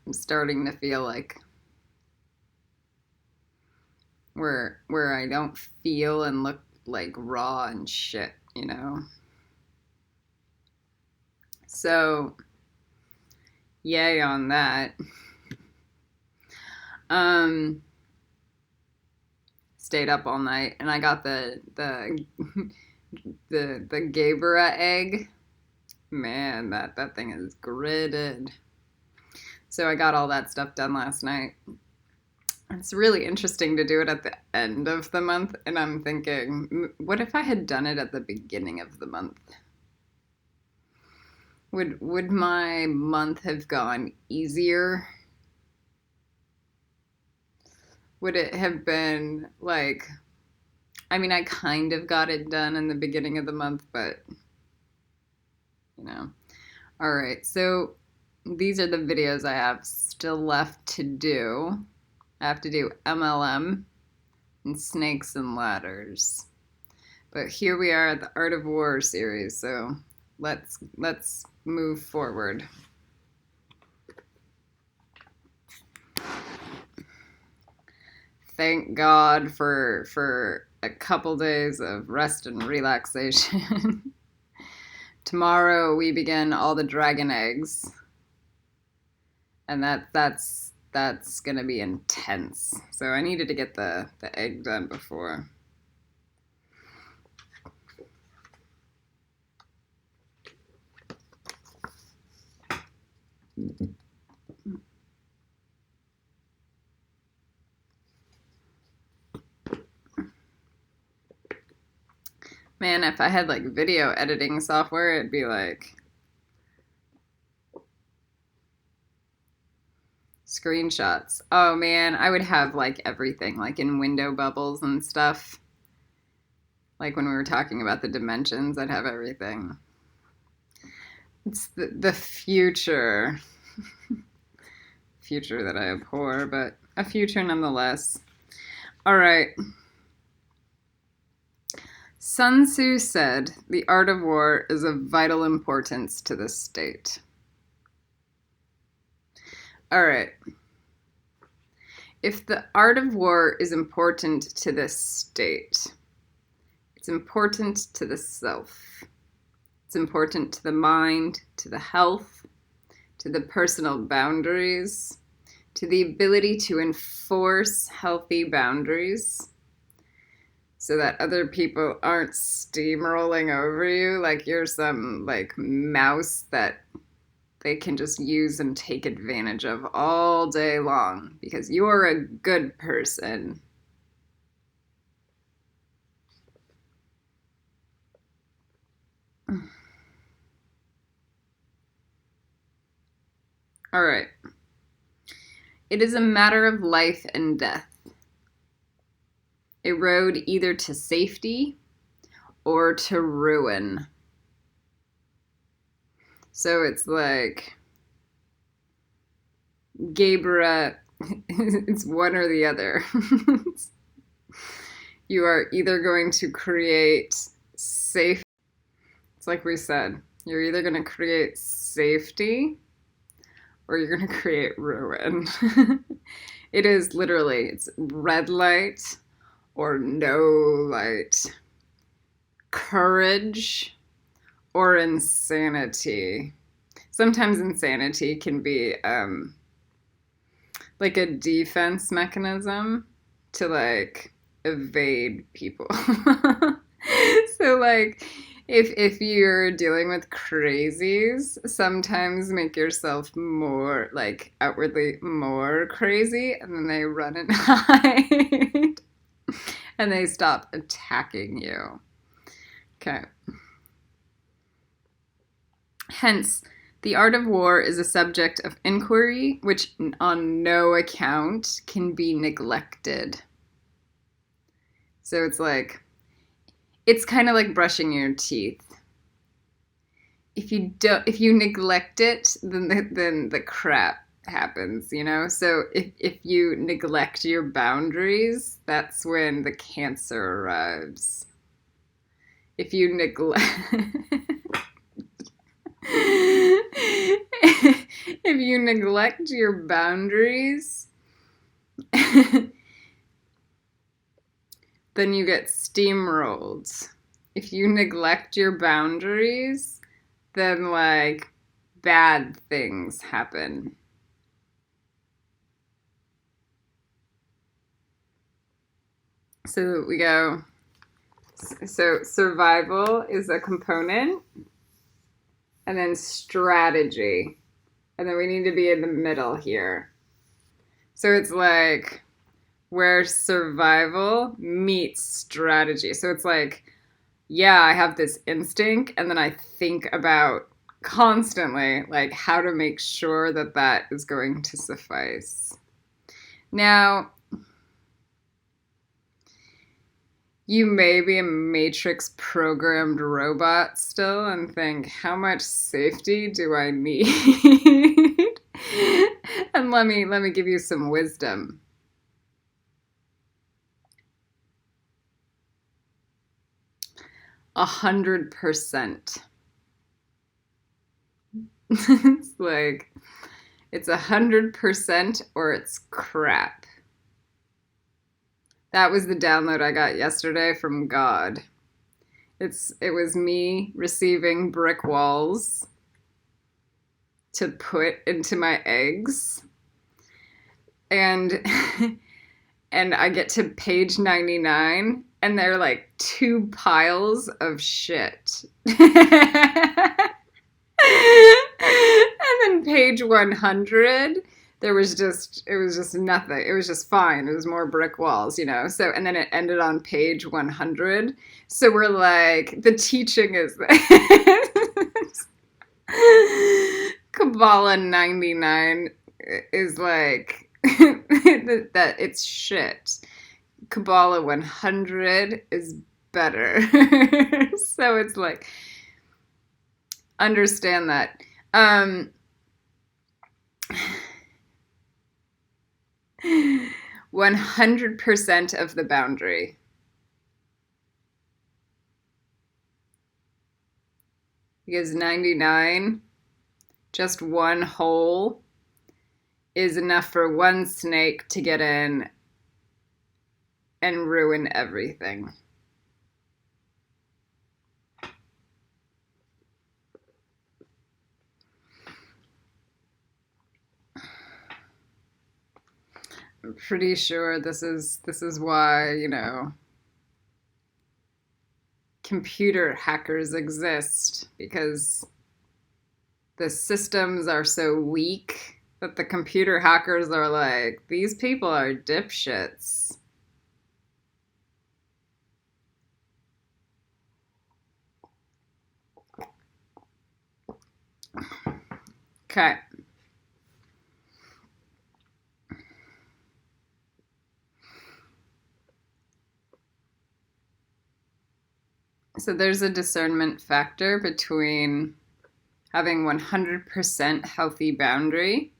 I'm starting to feel like where I don't feel and look like raw and shit, you know? So, yay on that. Stayed up all night and I got the Gabra egg. Man, that thing is gritted. So I got all that stuff done last night. It's really interesting to do it at the end of the month, and I'm thinking, what if I had done it at the beginning of the month? Would my month have gone easier? Would it have been like, I mean, I kind of got it done in the beginning of the month, but you know. All right, so these are the videos I have still left to do. I have to do MLM and Snakes and Ladders. But here we are at the Art of War series, so let's move forward. Thank God for a couple days of rest and relaxation. Tomorrow we begin all the dragon eggs. And that's gonna be intense. So I needed to get the egg done before. Man, if I had like video editing software, it'd be like screenshots. Oh man, I would have like everything, like in window bubbles and stuff. Like when we were talking about the dimensions, I'd have everything. It's the future. Future that I abhor, but a future nonetheless. All right. Sun Tzu said, "The art of war is of vital importance to the state." All right. If the art of war is important to the state, it's important to the self. It's important to the mind, to the health, to the personal boundaries, to the ability to enforce healthy boundaries so that other people aren't steamrolling over you like you're some like mouse that they can just use and take advantage of all day long because you're a good person. All right. It is a matter of life and death. A road either to safety or to ruin. So it's like Gabra, it's one or the other. You are either going to create safe. It's like we said, you're either going to create safety or you're going to create ruin. It is literally, it's red light or no light, courage or insanity. Sometimes insanity can be like a defense mechanism to like evade people. So like if you're dealing with crazies, sometimes make yourself more like outwardly more crazy and then they run and hide and they stop attacking you. Okay. Hence, the art of war is a subject of inquiry which on no account can be neglected. So it's like, it's kind of like brushing your teeth. If you neglect it, then the crap happens, you know? So if you neglect your boundaries, that's when the cancer arrives. If you neglect if you neglect your boundaries, then you get steamrolled. If you neglect your boundaries, then like bad things happen. So we go, so survival is a component, and then strategy. And then we need to be in the middle here. So it's like where survival meets strategy. So it's like, yeah, I have this instinct, and then I think about constantly like how to make sure that that is going to suffice. Now, you may be a matrix programmed robot still and think, how much safety do I need? And let me give you some wisdom. %. It's like, it's 100% or it's crap. That was the download I got yesterday from God. It was me receiving brick walls to put into my eggs. And and I get to page 99 and they're like 2 piles of shit. And then page 100, it was just nothing. It was just fine. It was more brick walls, you know? So, and then it ended on page 100. So we're like, the teaching is Kabbalah 99 is like, that it's shit. Kabbalah 100 is better. So it's like, understand that. 100% of the boundary. Because 99, just one hole, is enough for one snake to get in and ruin everything. I'm pretty sure this is why, you know, computer hackers exist, because the systems are so weak that the computer hackers are like, these people are dipshits. Okay. So there's a discernment factor between having 100% healthy boundary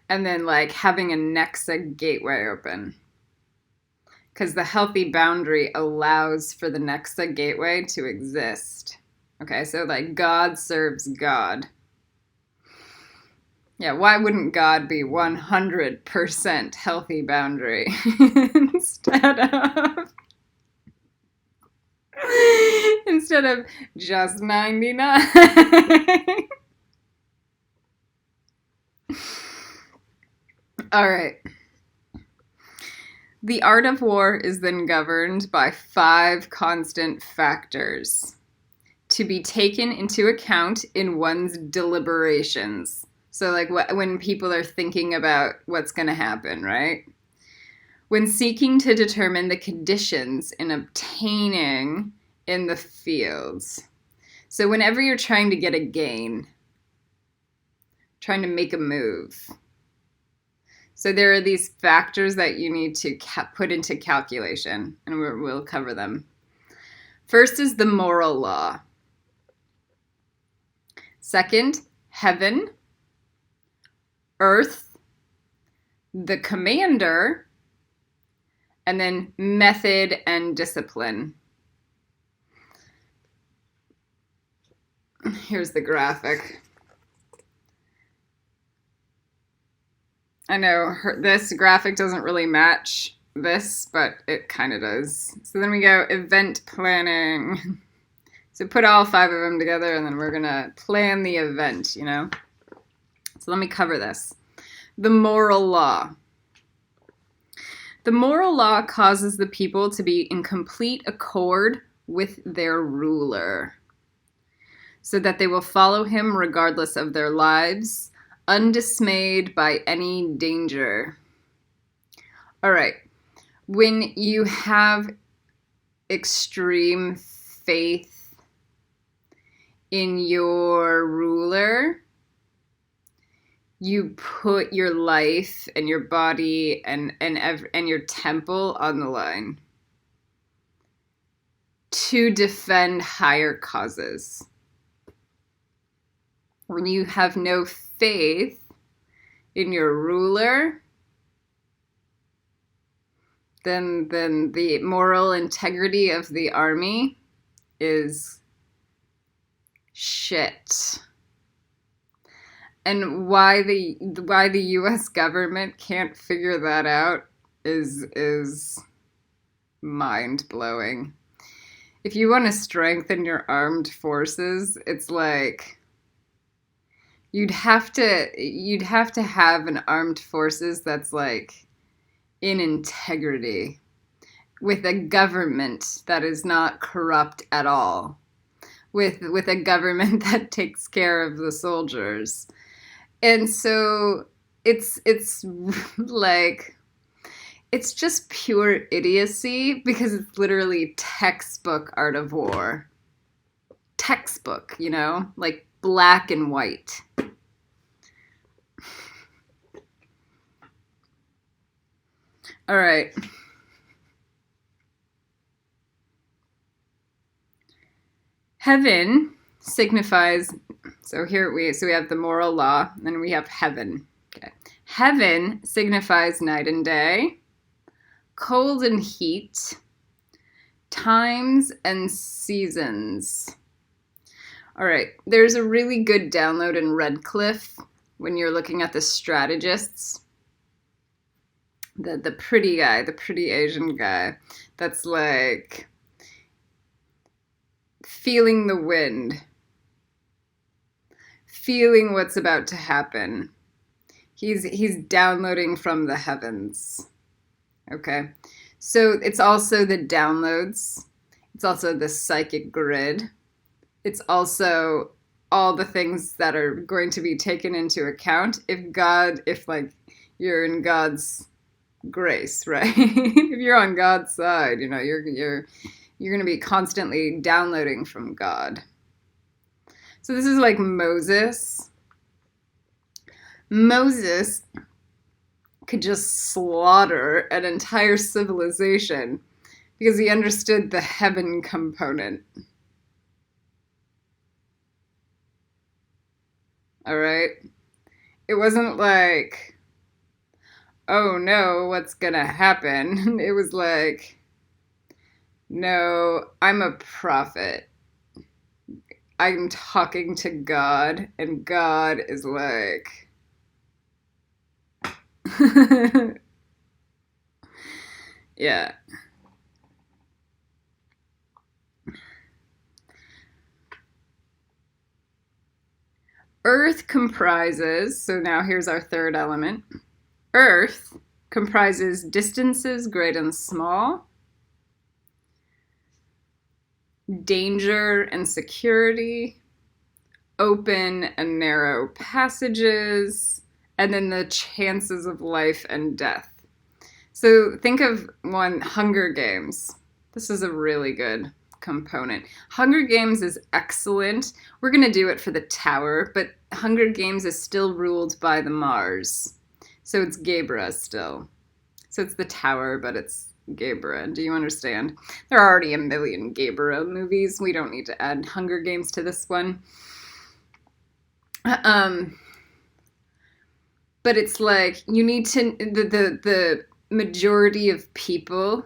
and then like having a Nexa gateway open. Because the healthy boundary allows for the Nexa gateway to exist. Okay, so like God serves God. Yeah, why wouldn't God be 100% healthy boundary instead of just 99? All right. The art of war is then governed by 5 constant factors to be taken into account in one's deliberations. So like when people are thinking about what's going to happen, right? When seeking to determine the conditions in obtaining in the fields. So whenever you're trying to get a gain, trying to make a move. So there are these factors that you need to put into calculation, and we'll cover them. First is the moral law. Second, heaven, earth, the commander, and then method and discipline. here's the graphic. I know this graphic doesn't really match this, but it kind of does. So then we go event planning. So put all 5 of them together, and then we're going to plan the event, you know? So let me cover this. The moral law. The moral law causes the people to be in complete accord with their ruler, so that they will follow him regardless of their lives, undismayed by any danger. All right. When you have extreme faith in your ruler, you put your life and your body and your temple on the line to defend higher causes. When you have no faith in your ruler, then the moral integrity of the army is shit. And why the US government can't figure that out is mind-blowing. If you want to strengthen your armed forces, it's like you'd have to have an armed forces that's like in integrity, with a government that is not corrupt at all, with a government that takes care of the soldiers. And so it's like, it's just pure idiocy, because it's literally textbook art of war. Textbook, you know, like black and white. All right. Heaven signifies, so we have the moral law, and then we have heaven. Okay. Heaven signifies night and day, cold and heat, times and seasons. All right. There's a really good download in Redcliffe when you're looking at the strategists. The pretty guy, the pretty Asian guy, that's like feeling the wind, feeling what's about to happen. He's downloading from the heavens. Okay. So it's also the downloads. It's also the psychic grid. It's also all the things that are going to be taken into account if like you're in God's grace, right? If you're on God's side, you know, you're going to be constantly downloading from God. So this is like Moses. Moses could just slaughter an entire civilization because he understood the heaven component. All right? It wasn't like, oh no, what's gonna happen? It was like, no, I'm a prophet. I'm talking to God, and God is like, yeah. Earth comprises, so now here's our third element. Earth comprises distances great and small, danger and security, open and narrow passages, and then the chances of life and death. So think of Hunger Games. This is a really good component. Hunger Games is excellent. We're going to do it for the tower, but Hunger Games is still ruled by the Mars. So it's Gebra still. So it's the tower, but it's Gebra. Do you understand? There are already a million Gebra movies. We don't need to add Hunger Games to this one. But it's like, you need to, the majority of people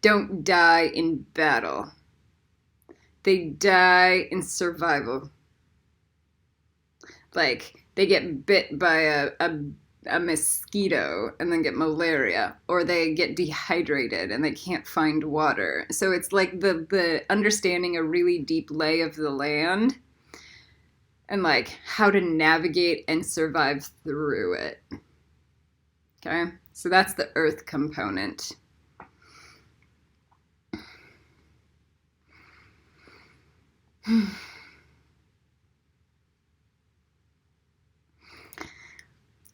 don't die in battle. they die in survival. Like, they get bit by a mosquito and then get malaria, or they get dehydrated and they can't find water. So it's like the understanding a really deep lay of the land and like how to navigate and survive through it. Okay, so that's the earth component.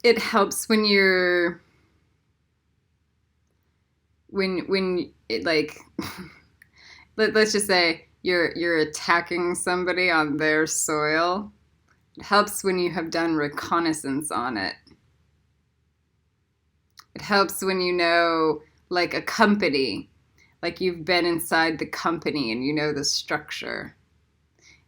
It helps when you're when it like let's just say you're attacking somebody on their soil. It helps when you have done reconnaissance on it. It helps when you know, like a company, like you've been inside the company and you know the structure.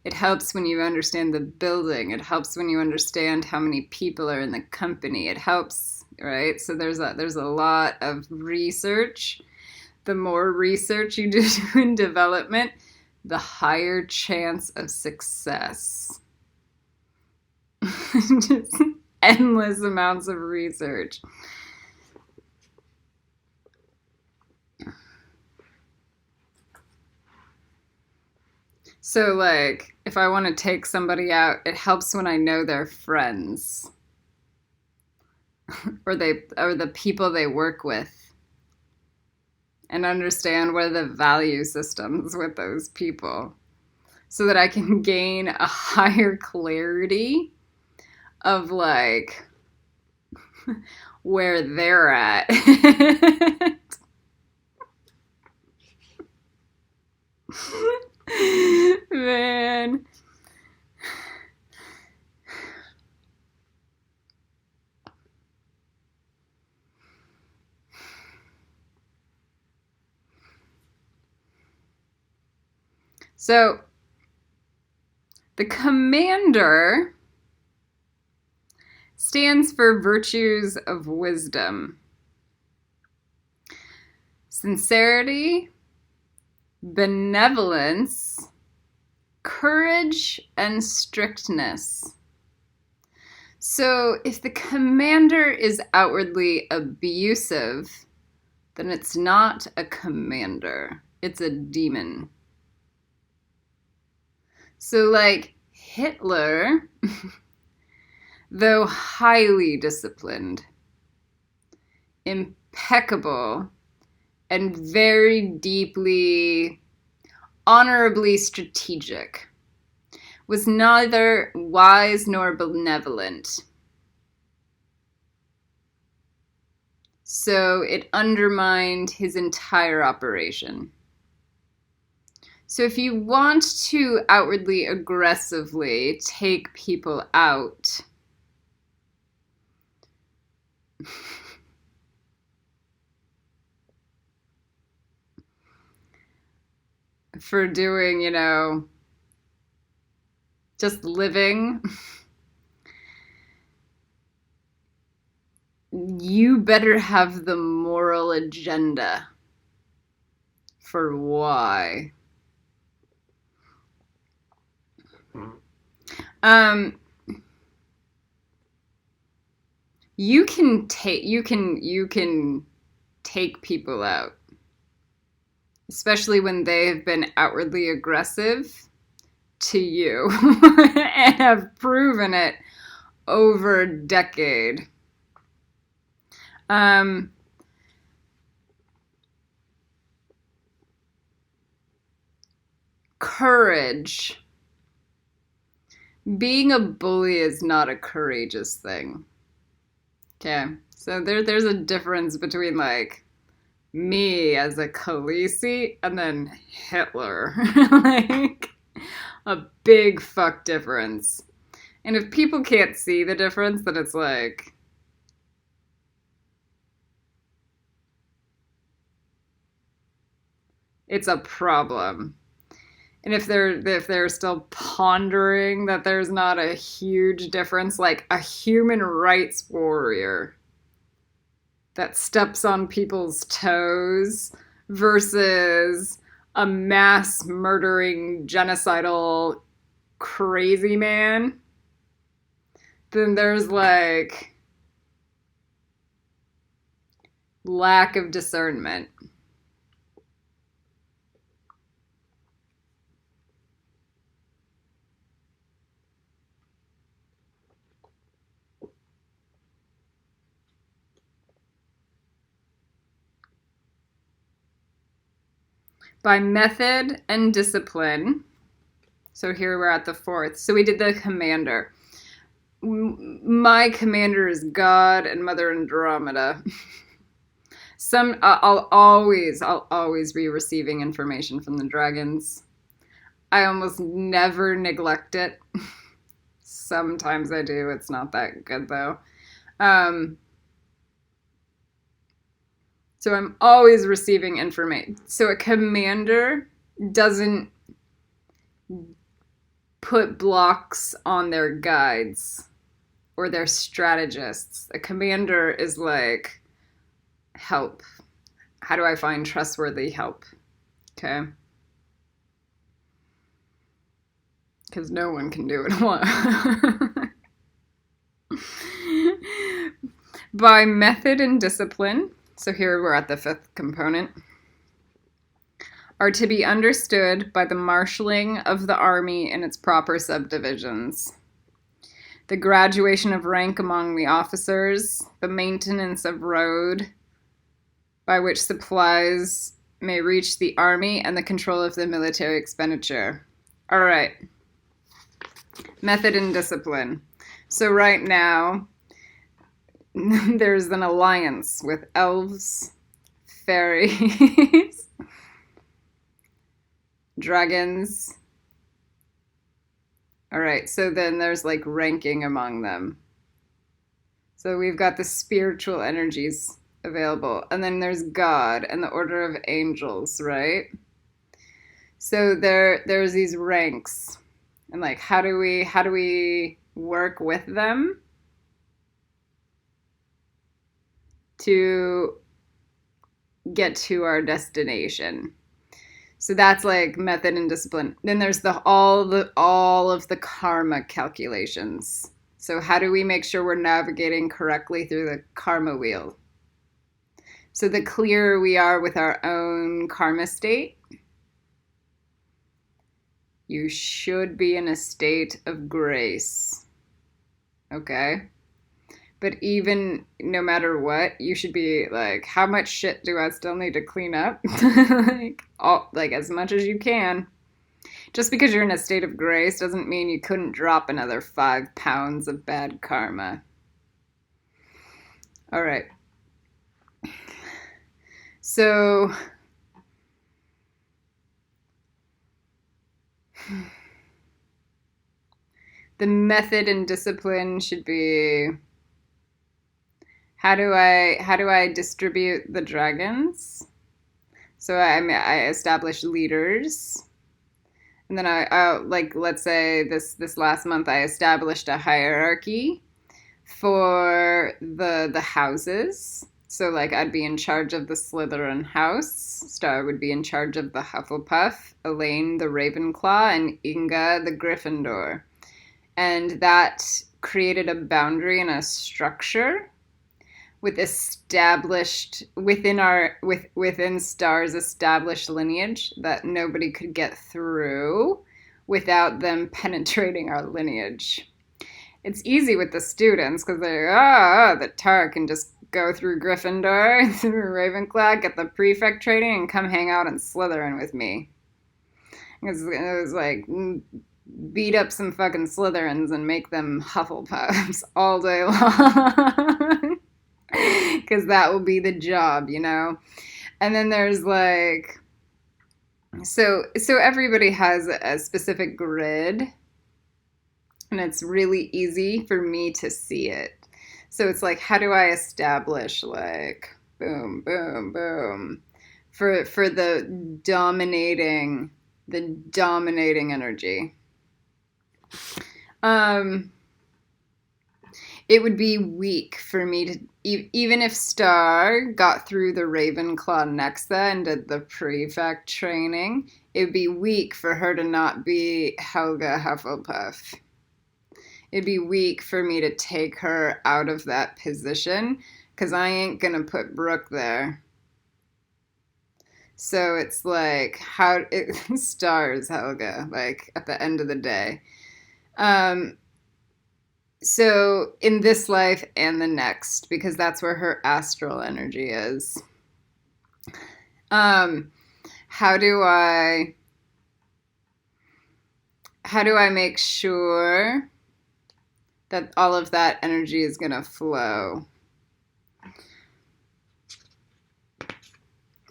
It helps when you understand the building. It helps when you understand how many people are in the company. It helps, right? So there's a lot of research. The more research you do in development, the higher chance of success. Just endless amounts of research. So, like, if I want to take somebody out, it helps when I know their friends or the people they work with, and understand what are the value systems with those people, so that I can gain a higher clarity of like where they're at. Man. So, the commander stands for virtues of wisdom, sincerity, benevolence, courage, and strictness. So if the commander is outwardly abusive, then it's not a commander, it's a demon. So like Hitler, though highly disciplined, impeccable, and very deeply, honorably strategic, was neither wise nor benevolent. So it undermined his entire operation. So if you want to outwardly aggressively take people out, for doing, just living, you better have the moral agenda for why. You can take people out, especially when they have been outwardly aggressive to you and have proven it over a decade. Courage. Being a bully is not a courageous thing. Okay, so there's a difference between like me as a Khaleesi and then Hitler. Like a big fuck difference. And if people can't see the difference, then it's like, it's a problem. And if they're still pondering that there's not a huge difference, like a human rights warrior that steps on people's toes versus a mass murdering, genocidal, crazy man. Then there's like lack of discernment. By method and discipline. So here we're at the fourth. So we did the commander. My commander is God and Mother Andromeda. I'll always be receiving information from the dragons. I almost never neglect it. Sometimes I do. It's not that good though. So I'm always receiving information. So a commander doesn't put blocks on their guides or their strategists. A commander is like, help. How do I find trustworthy help? Okay. Because no one can do it alone. By method and discipline. So here we're at the fifth component, are to be understood by the marshalling of the army in its proper subdivisions, the graduation of rank among the officers, the maintenance of road by which supplies may reach the army, and the control of the military expenditure. All right. Method and discipline. So right now, there's an alliance with elves, fairies, dragons. All right, so then there's like ranking among them. So we've got the spiritual energies available, and then there's God and the order of angels, right? So there's these ranks, and like how do we work with them to get to our destination? So that's like method and discipline. Then there's all of the karma calculations. So how do we make sure we're navigating correctly through the karma wheel? So the clearer we are with our own karma state, you should be in a state of grace. Okay? But even no matter what, you should be like, how much shit do I still need to clean up? like as much as you can. Just because you're in a state of grace doesn't mean you couldn't drop another 5 pounds of bad karma. All right. So the method and discipline should be, how do I distribute the dragons? So I establish leaders, and then I like, let's say this last month I established a hierarchy for the houses. So like I'd be in charge of the Slytherin house, Star would be in charge of the Hufflepuff, Elaine the Ravenclaw, and Inga the Gryffindor, and that created a boundary and a structure with established within Star's established lineage that nobody could get through without them penetrating our lineage. It's easy with the students because they're, the Tar can just go through Gryffindor, through Ravenclaw, get the prefect training, and come hang out in Slytherin with me. It was like, beat up some fucking Slytherins and make them Hufflepuffs all day long. Because that will be the job, you know? And then there's like, so everybody has a specific grid, and it's really easy for me to see it. So it's like, how do I establish like, boom, boom, boom, for the dominating it would be weak for me to, even if Star got through the Ravenclaw Nexa and did the prefect training, it would be weak for her to not be Helga Hufflepuff. It'd be weak for me to take her out of that position, because I ain't going to put Brooke there. So it's like, how it stars Helga, like, at the end of the day. So in this life and the next, because that's where her astral energy is. How do I make sure that all of that energy is going to flow?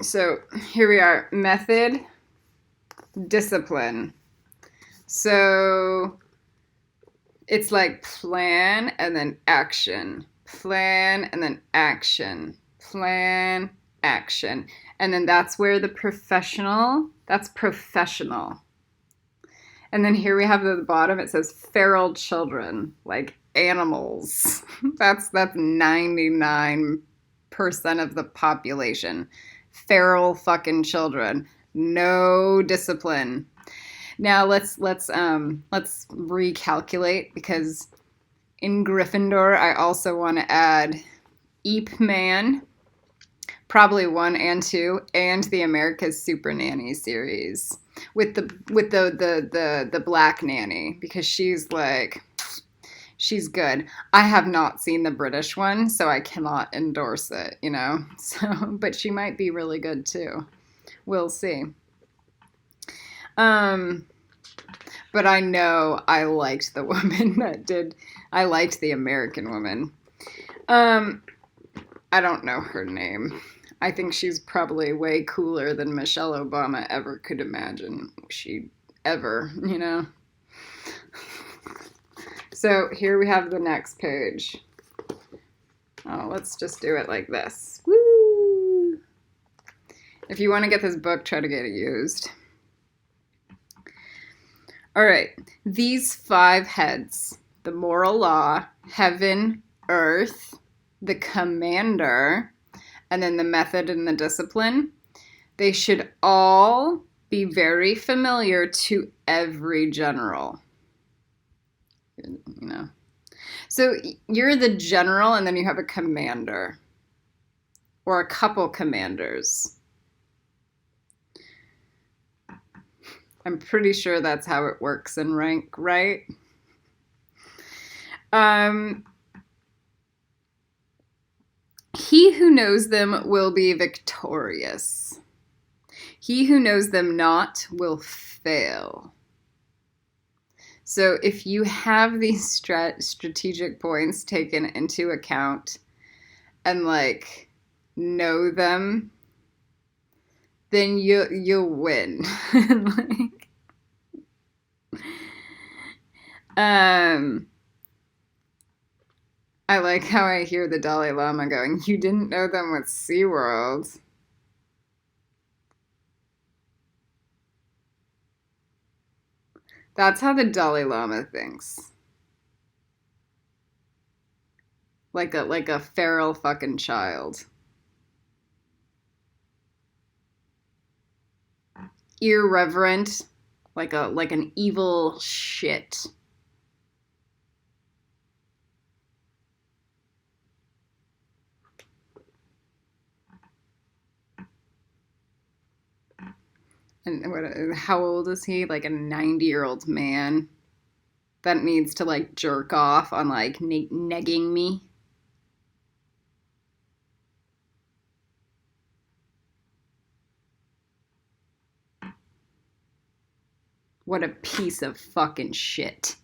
So here we are. Method, discipline. So it's like plan and then action. Plan and then action. Plan, action. And then that's where the professional, that's professional. And then here we have at the bottom, it says feral children, like animals. That's 99% of the population. Feral fucking children. No discipline. Now let's recalculate, because in Gryffindor I also want to add Eep Man, probably 1 and 2, and the America's Super Nanny series with the black nanny, because she's good. I have not seen the British one, so I cannot endorse it, you know. So, but she might be really good too. We'll see. But I know I liked the woman that did. I liked the American woman. I don't know her name. I think she's probably way cooler than Michelle Obama ever could imagine she'd ever, you know. So here we have the next page. Oh, let's just do it like this. Woo! If you want to get this book, try to get it used. All right, these 5 heads, the moral law, heaven, earth, the commander, and then the method and the discipline, they should all be very familiar to every general. You know. So you're the general, and then you have a commander, or a couple commanders. I'm pretty sure that's how it works in rank, right? He who knows them will be victorious. He who knows them not will fail. So if you have these strategic points taken into account and like know them, then you'll win. I like how I hear the Dalai Lama going, "You didn't know them with SeaWorld." That's how the Dalai Lama thinks. Like a feral fucking child. Irreverent, like an evil shit. And how old is he? Like a 90-year-old man that needs to like jerk off on like negging me. What a piece of fucking shit.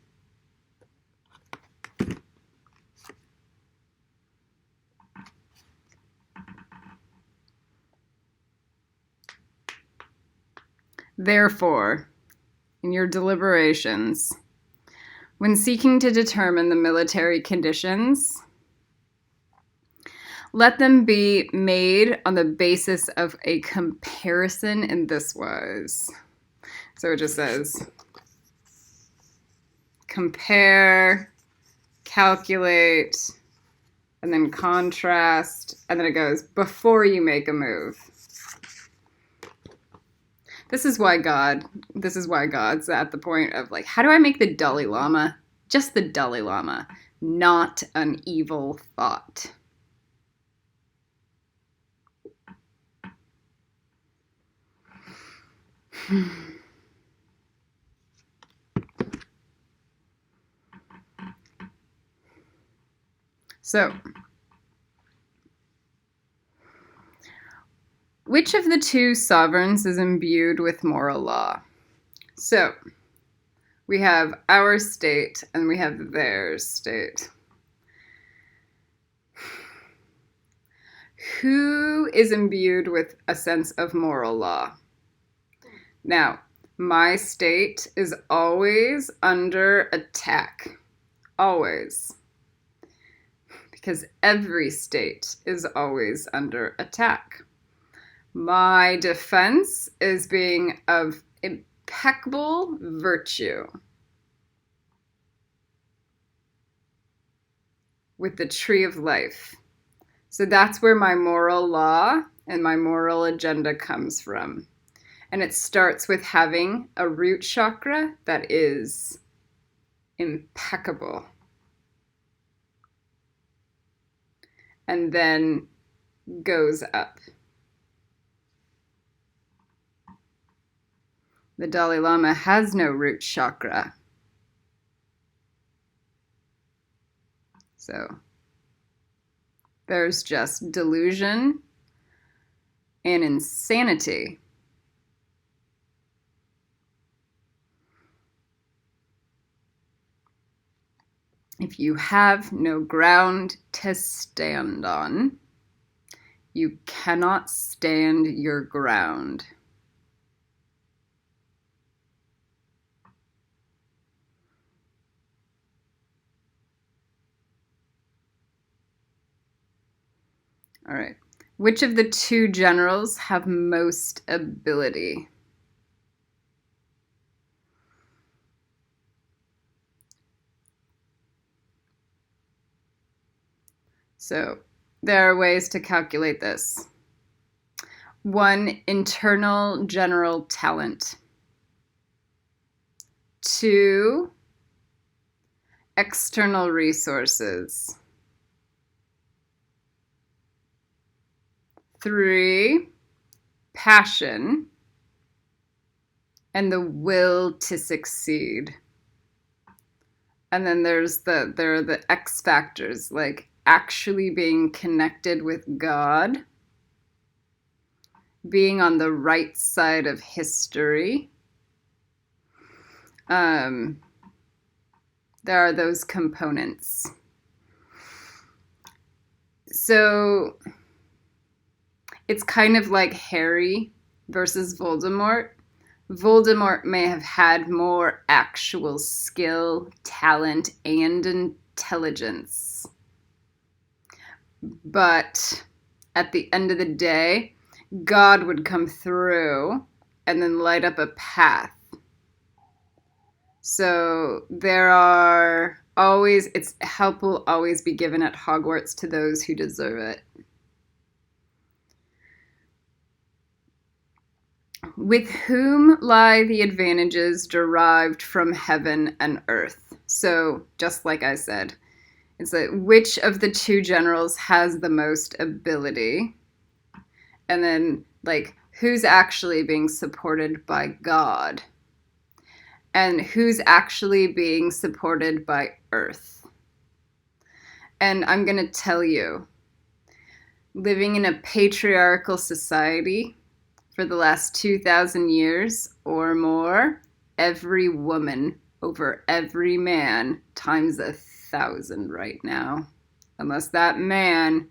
Therefore, in your deliberations, when seeking to determine the military conditions, let them be made on the basis of a comparison in this wise. So it just says, compare calculate, and then contrast, and then it goes before you make a move. This is why God's at the point of like, how do I make the Dalai Lama just the Dalai Lama, not an evil thought? So, which of the two sovereigns is imbued with moral law? So, we have our state and we have their state. Who is imbued with a sense of moral law? Now, my state is always under attack. Always. Because every state is always under attack. My defense is being of impeccable virtue. With the tree of life. So that's where my moral law and my moral agenda comes from. And it starts with having a root chakra that is impeccable. And then goes up. The Dalai Lama has no root chakra. So there's just delusion and insanity. If you have no ground to stand on, you cannot stand your ground. All right. Which of the two generals have most ability? So there are ways to calculate this. 1, internal general talent. 2, external resources. 3, passion. And the will to succeed. And then there are the X factors, like actually being connected with God, being on the right side of history. There are those components. So it's kind of like Harry versus Voldemort. Voldemort may have had more actual skill, talent, and intelligence. But at the end of the day, God would come through and then light up a path. So help will always be given at Hogwarts to those who deserve it. With whom lie the advantages derived from heaven and earth? So, just like I said, it's like which of the two generals has the most ability? And then, like, who's actually being supported by God? And who's actually being supported by earth? And I'm going to tell you, living in a patriarchal society for the last 2,000 years or more, every woman over every man times 1,000 right now. Unless that man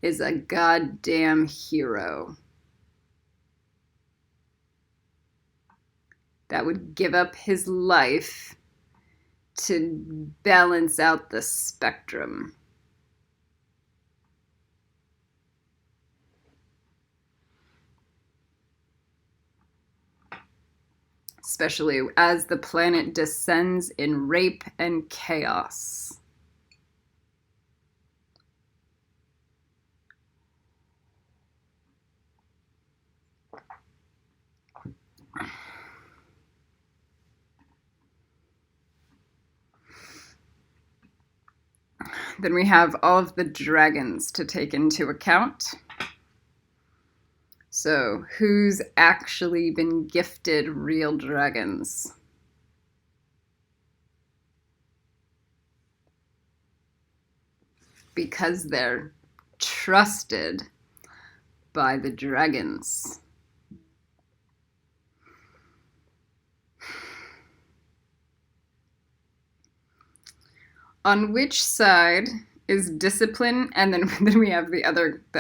is a goddamn hero that would give up his life to balance out the spectrum. Especially as the planet descends in rape and chaos. Then we have all of the dragons to take into account. So who's actually been gifted real dragons? Because they're trusted by the dragons. On which side is discipline? And then we have the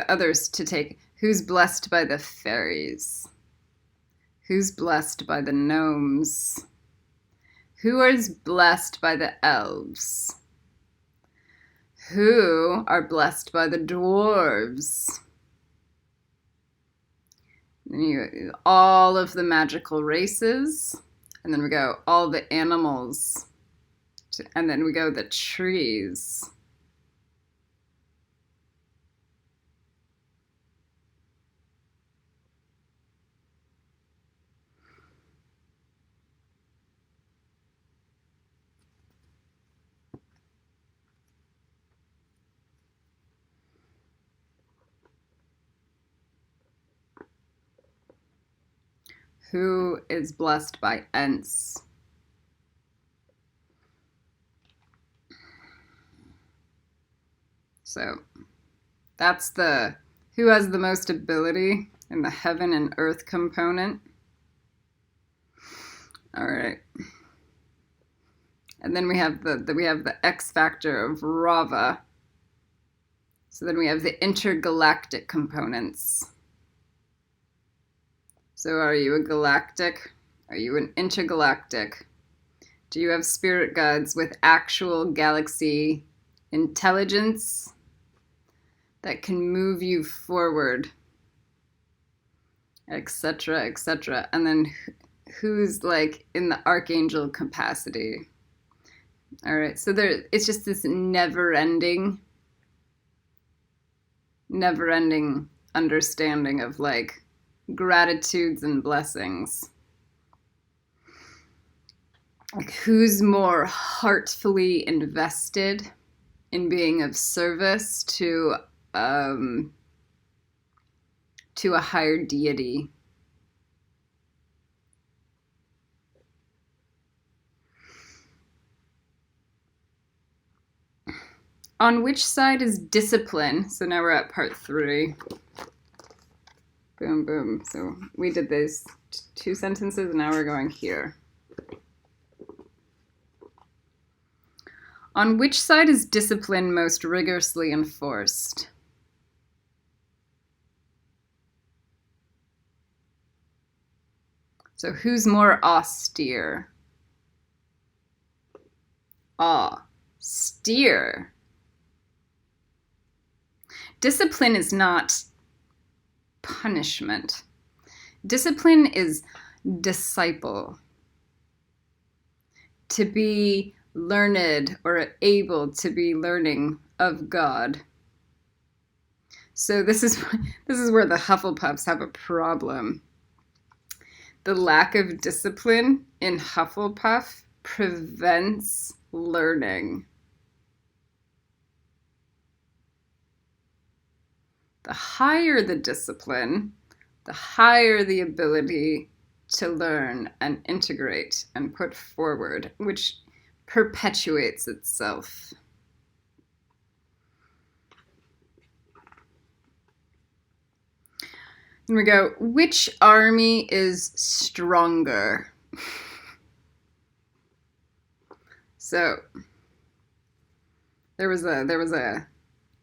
others to take. Who's blessed by the fairies? Who's blessed by the gnomes? Who is blessed by the elves? Who are blessed by the dwarves? Then all of the magical races. And then we go all the animals. And then we go the trees. Who is blessed by Ents? So that's the who has the most ability in the heaven and earth component. All right. And then we have the X factor of Rava. So then we have the intergalactic components. So are you a galactic? Are you an intergalactic? Do you have spirit guides with actual galaxy intelligence that can move you forward, etc., etc.? And then who's like in the archangel capacity? All right, so it's just this never-ending understanding of like gratitudes and blessings. Like who's more heartfully invested in being of service to a higher deity? On which side is discipline? So now we're at part 3. Boom, boom. So we did these 2 sentences, and now we're going here. On which side is discipline most rigorously enforced? So who's more austere? Austere. Discipline is not punishment. Discipline is disciple. To be learned or able to be learning of God. So this is where the Hufflepuffs have a problem. The lack of discipline in Hufflepuff prevents learning. The higher the discipline, the higher the ability to learn and integrate and put forward, which perpetuates itself. And we go, which army is stronger? So there was a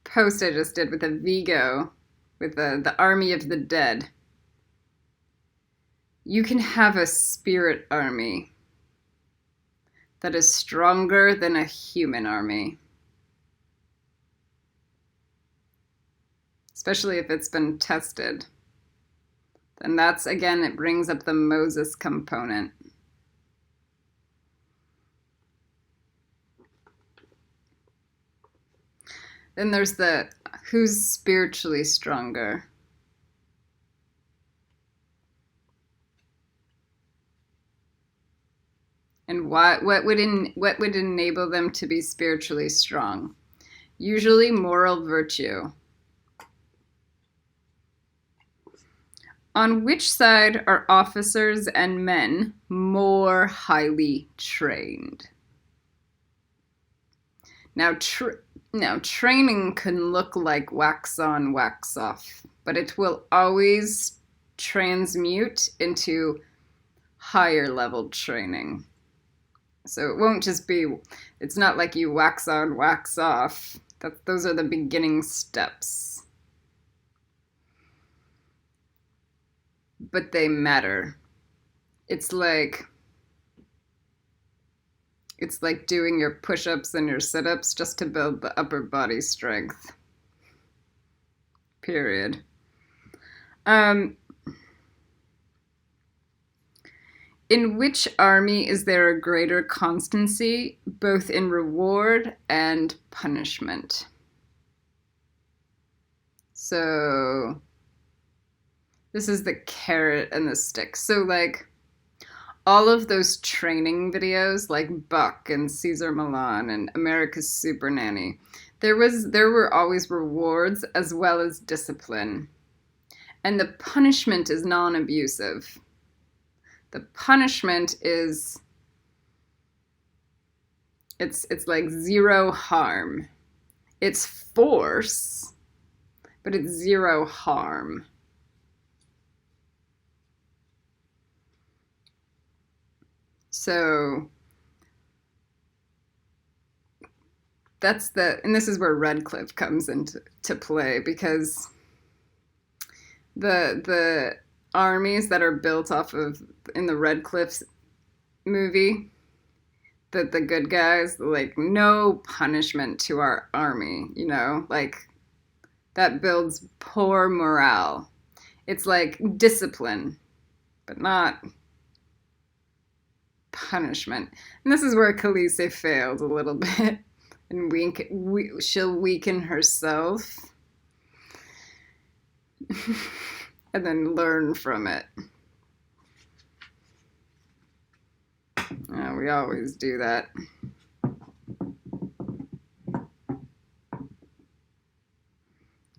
post I just did with a Vigo with the army of the dead. You can have a spirit army that is stronger than a human army. Especially if it's been tested. Then that's, again, it brings up the Moses component. Then there's the who's spiritually stronger. And what would enable them to be spiritually strong? usually moral virtue. On which side are officers and men more highly trained? Now, training can look like wax on, wax off, but it will always transmute into higher level training. So it won't just be, it's not like you wax on, wax off. Those are the beginning steps. But they matter. It's like doing your push-ups and your sit-ups just to build the upper body strength. Period. In which army is there a greater constancy, both in reward and punishment? So this is the carrot and the stick. So like all of those training videos like Buck and Cesar Millan and America's Super Nanny, there were always rewards as well as discipline. And the punishment is non-abusive. The punishment is, it's like zero harm. It's force, but it's zero harm. So and this is where Redcliffe comes into play, because the armies that are built off of in the Redcliffe movie, the good guys, like no punishment to our army, like that builds poor morale. It's like discipline, but not punishment. And this is where Khaleesi failed a little bit, and she'll weaken herself and then learn from it. We always do that.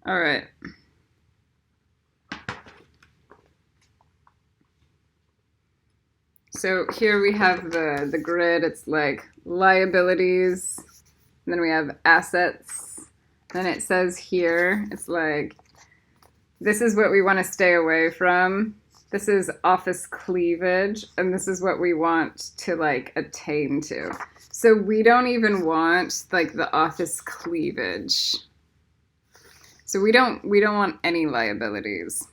All right. So here we have the grid. It's like liabilities, and then we have assets. Then it says here, it's like, this is what we want to stay away from. This is office cleavage, and this is what we want to like attain to. So we don't even want like the office cleavage. So we don't want any liabilities.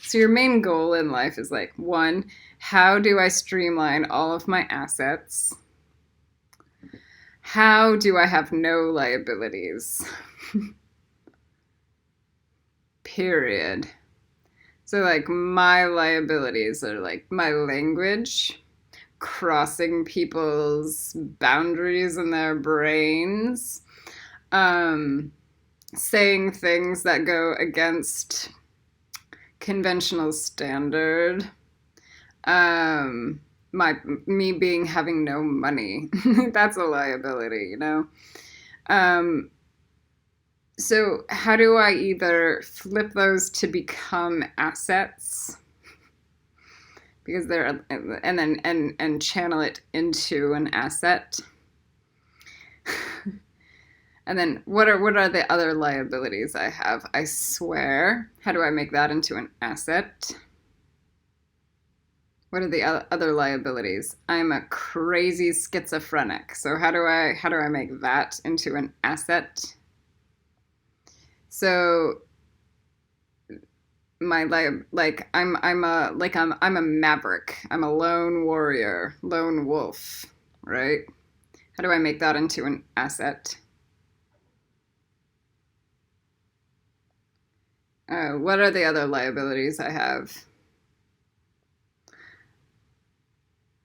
So your main goal in life is like, 1, how do I streamline all of my assets? How do I have no liabilities? Period. So like my liabilities are like my language, crossing people's boundaries in their brains, saying things that go against conventional standard, me having no money. That's a liability, So how do I either flip those to become assets, because they're, and channel it into an asset? And then what are the other liabilities I have? I swear. How do I make that into an asset? What are the other liabilities? I'm a crazy schizophrenic. So how do I make that into an asset? So I'm a maverick. I'm a lone warrior, lone wolf, right? How do I make that into an asset? What are the other liabilities I have?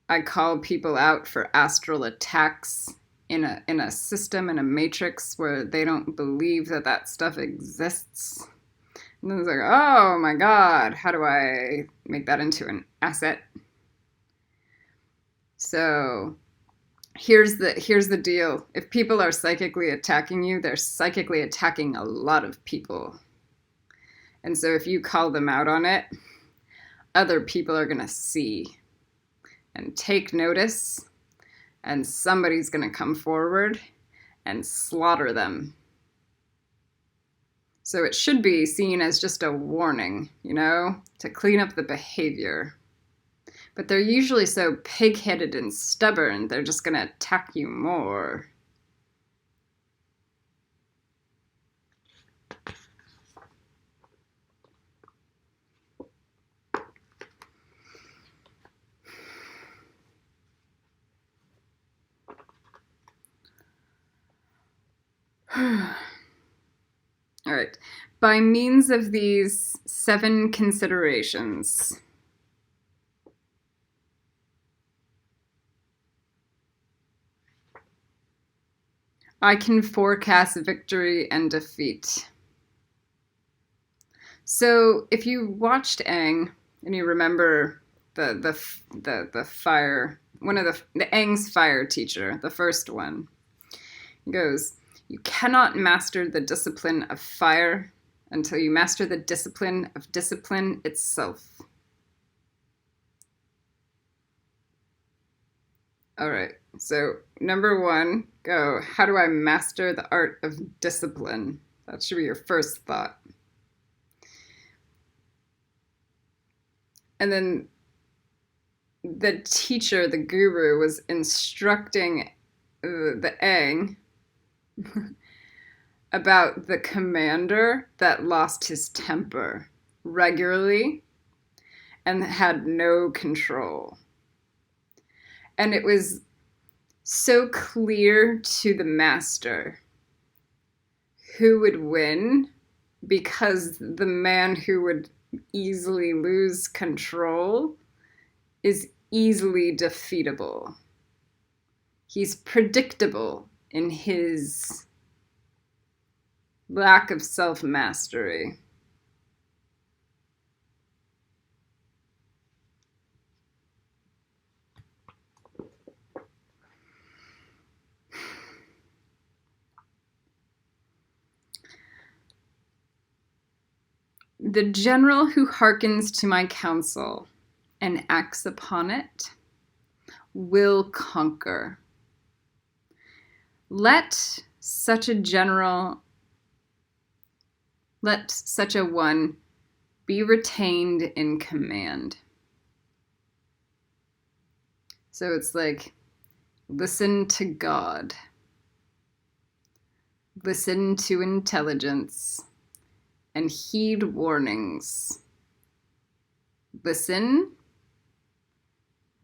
I call people out for astral attacks in a system, in a matrix where they don't believe that stuff exists. And then it's like, oh my God, how do I make that into an asset? So here's the deal. If people are psychically attacking you, they're psychically attacking a lot of people. And so if you call them out on it, other people are going to see and take notice, and somebody's going to come forward and slaughter them. So it should be seen as just a warning, to clean up the behavior. But they're usually so pig-headed and stubborn, they're just going to attack you more. All right. By means of these 7 considerations, I can forecast victory and defeat. So if you watched Aang and you remember the fire, one of the Aang's fire teacher, the first one, he goes, "You cannot master the discipline of fire until you master the discipline of discipline itself." All right, so number 1, go, how do I master the art of discipline? That should be your first thought. And then the teacher, the guru, was instructing the Aang about the commander that lost his temper regularly and had no control. And it was so clear to the master who would win, because the man who would easily lose control is easily defeatable. He's predictable in his lack of self-mastery. The general who hearkens to my counsel and acts upon it will conquer. Let such a one be retained in command. So it's like, listen to God. Listen to intelligence and heed warnings. Listen,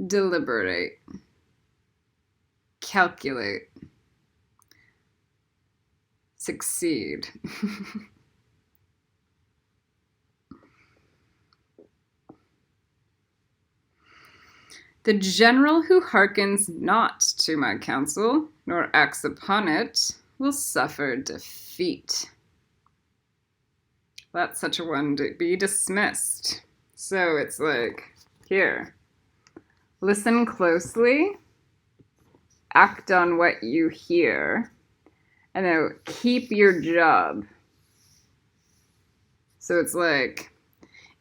deliberate, calculate, succeed. The general who hearkens not to my counsel, nor acts upon it, will suffer defeat. Let such a one be dismissed. So it's like, here, listen closely, act on what you hear, and then keep your job. So it's like,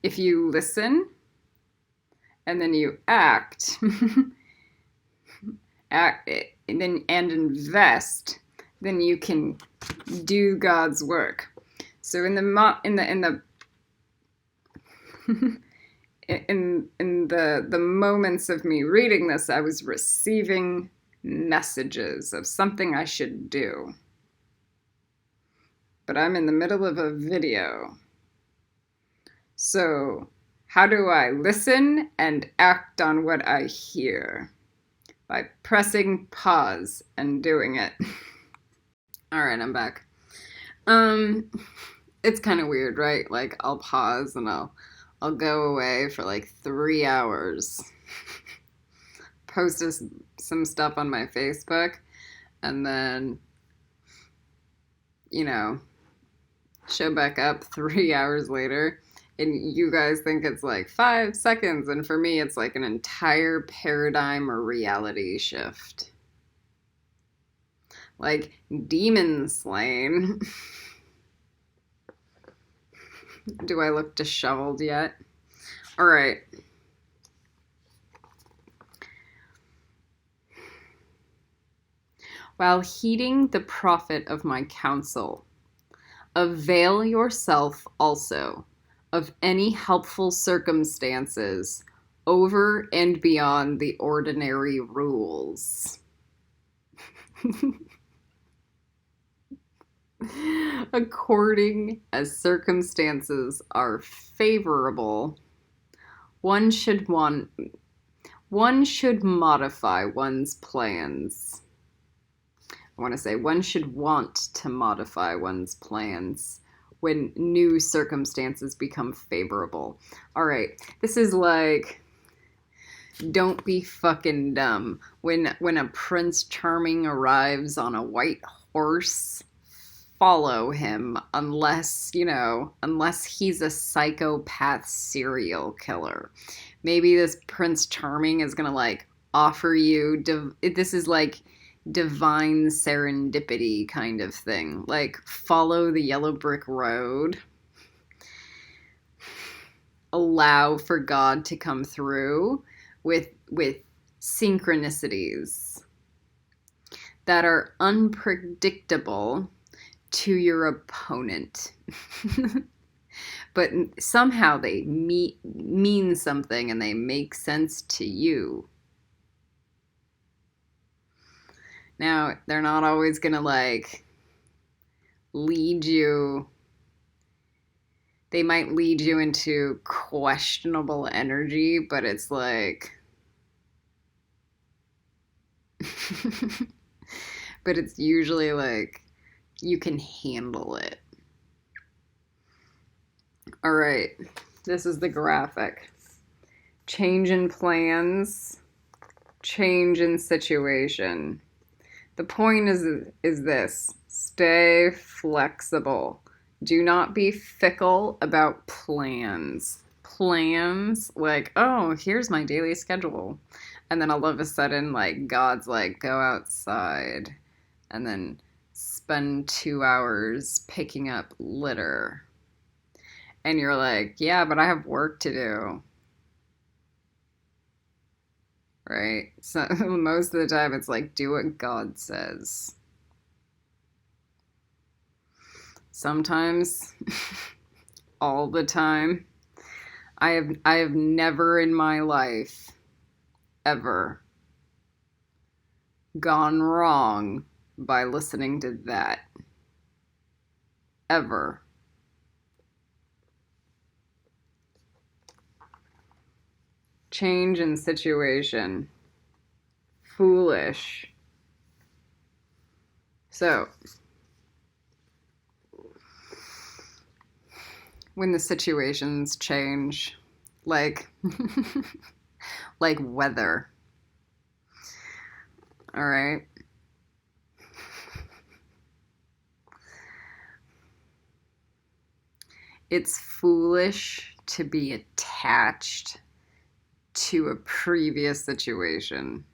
if you listen and then you act, and invest, then you can do God's work. So in the moments of me reading this, I was receiving messages of something I should do. But I'm in the middle of a video. So how do I listen and act on what I hear? By pressing pause and doing it. All right, I'm back. It's kind of weird, right? Like, I'll pause and I'll go away for like 3 hours, post some stuff on my Facebook, and then, show back up 3 hours later, and you guys think it's like 5 seconds, and for me it's like an entire paradigm or reality shift. like demon slain. Do I look disheveled yet? All right. While heeding the profit of my counsel, avail yourself also of any helpful circumstances over and beyond the ordinary rules. According as circumstances are favorable, one should modify one's plans. I want to say one should want to modify one's plans when new circumstances become favorable. All right, this is like, don't be fucking dumb. When a Prince Charming arrives on a white horse, follow him unless he's a psychopath serial killer. Maybe this Prince Charming is gonna like offer you, this is like divine serendipity kind of thing. Like, follow the yellow brick road. Allow for God to come through with synchronicities that are unpredictable to your opponent. But somehow they mean something and they make sense to you. Now, they're not always gonna like lead you. They might lead you into questionable energy, but it's like but it's usually like you can handle it. All right, this is the graphic. Change in plans, change in situation. The point is this: stay flexible. Do not be fickle about plans. Plans like, oh, here's my daily schedule. And then all of a sudden, like, God's like, go outside and then spend 2 hours picking up litter. And you're like, yeah, but I have work to do. Right? So most of the time it's like, do what God says. Sometimes, all the time, I have never in my life ever gone wrong by listening to that. Ever. Change in situation. Foolish. So, when the situations change, like like weather. All right. It's foolish to be attached to a previous situation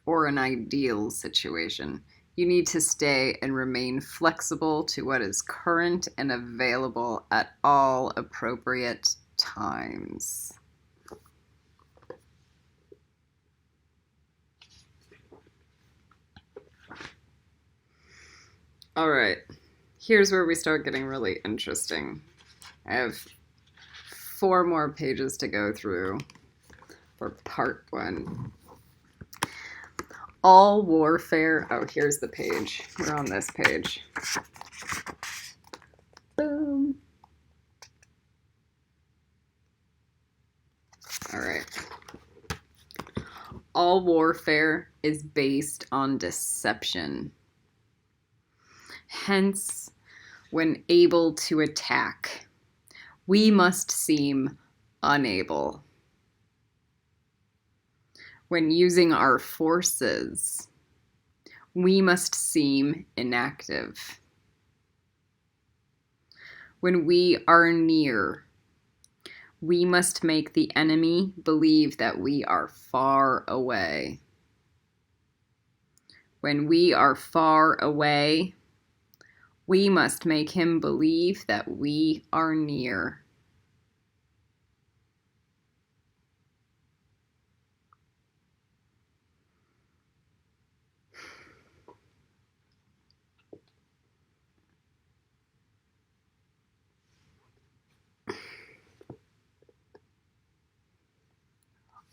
or an ideal situation. You need to stay and remain flexible to what is current and available at all appropriate times. All right, here's where we start getting really interesting. I have 4 more pages to go through for part 1. All warfare. Oh, here's the page. We're on this page. Boom. All right. All warfare is based on deception. Hence, when able to attack, we must seem unable. When using our forces, we must seem inactive. When we are near, we must make the enemy believe that we are far away. When we are far away, we must make him believe that we are near.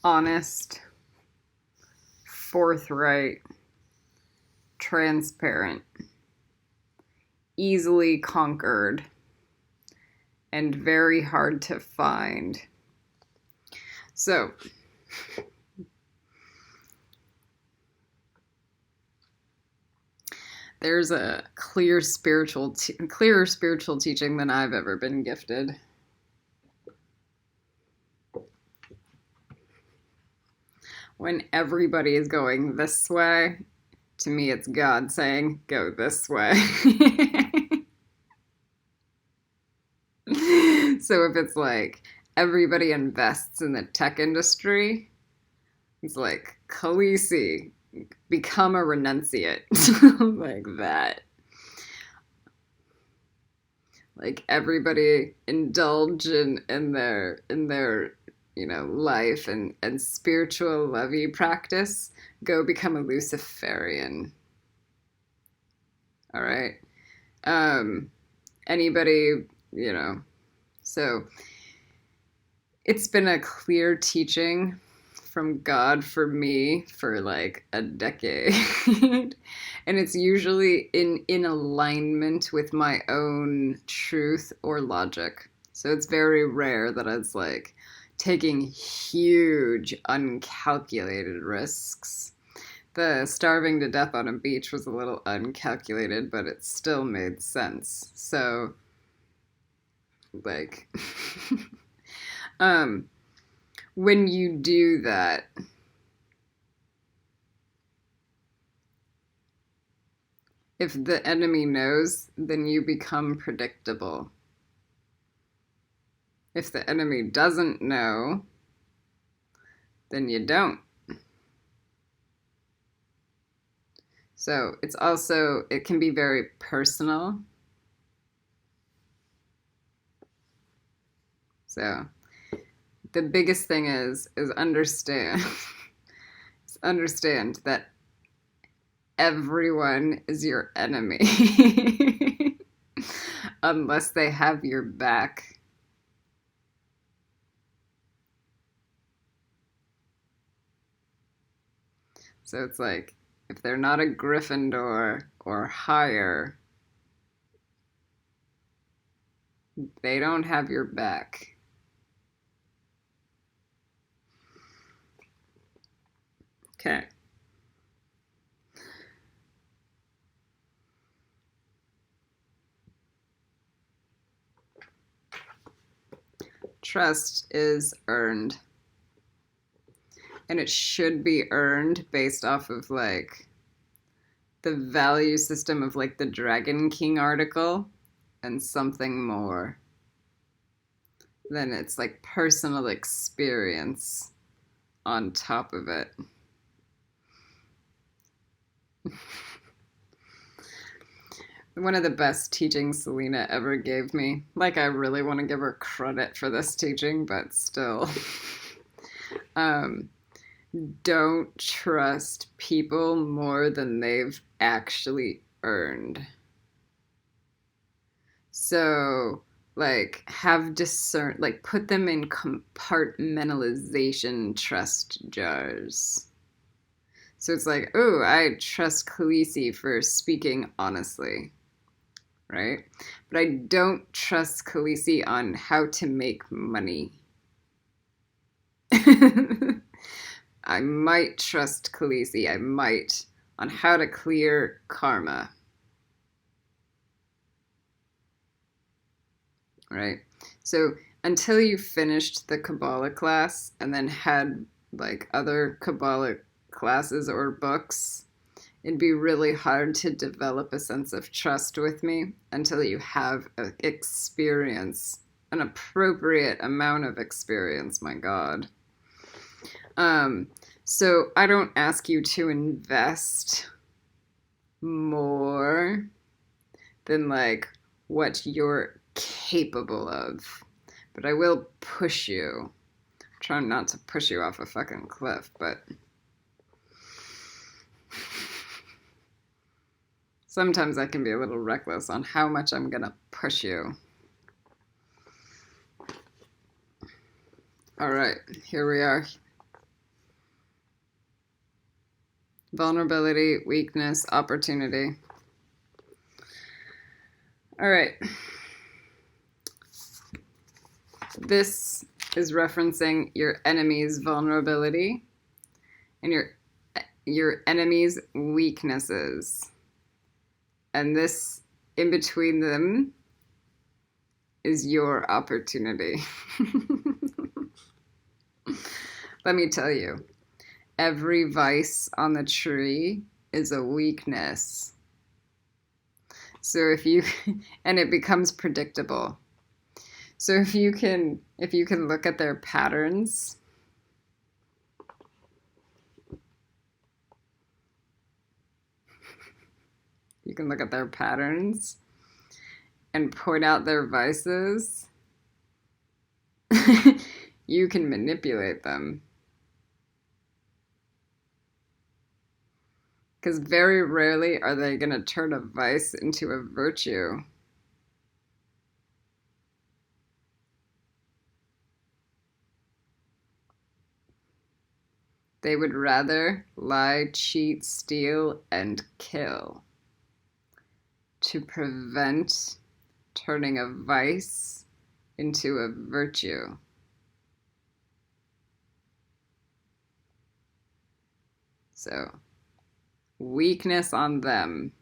Honest, forthright, transparent, easily conquered, and very hard to find. So, there's a clearer spiritual teaching than I've ever been gifted. When everybody is going this way, to me it's God saying, go this way. So if it's like everybody invests in the tech industry, it's like, Khaleesi, become a renunciate. Like that. Like everybody indulge in their life and spiritual lovey practice, go become a Luciferian. All right. Anybody, so it's been a clear teaching from God for me for like a decade. And it's usually in alignment with my own truth or logic. So it's very rare that it's like taking huge, uncalculated risks. The starving to death on a beach was a little uncalculated, but it still made sense. So, like, when you do that, if the enemy knows, then you become predictable. If the enemy doesn't know, then you don't. So it can be very personal. So the biggest thing is understand that everyone is your enemy unless they have your back. So it's like, if they're not a Gryffindor or higher, they don't have your back. Okay. Trust is earned. And it should be earned based off of like the value system of like the Dragon King article and something more. Then it's like personal experience on top of it. One of the best teachings Selena ever gave me. Like, I really want to give her credit for this teaching, but still. Don't trust people more than they've actually earned. So, like, put them in compartmentalization trust jars. So it's like, oh, I trust Khaleesi for speaking honestly, right? But I don't trust Khaleesi on how to make money. I might trust Khaleesi, on how to clear karma. Right? So until you finished the Kabbalah class and then had like other Kabbalah classes or books, it'd be really hard to develop a sense of trust with me until you have experience, an appropriate amount of experience, my God. So I don't ask you to invest more than like what you're capable of. But I will push you. I'm trying not to push you off a fucking cliff, but sometimes I can be a little reckless on how much I'm gonna push you. All right, here we are. Vulnerability, weakness, opportunity. All right. This is referencing your enemy's vulnerability and your enemy's weaknesses. And this, in between them, is your opportunity. Let me tell you, every vice on the tree is a weakness. So and it becomes predictable. So if you can look at their patterns, you can look at their patterns and point out their vices, you can manipulate them. Because very rarely are they going to turn a vice into a virtue. They would rather lie, cheat, steal, and kill to prevent turning a vice into a virtue. So, weakness on them.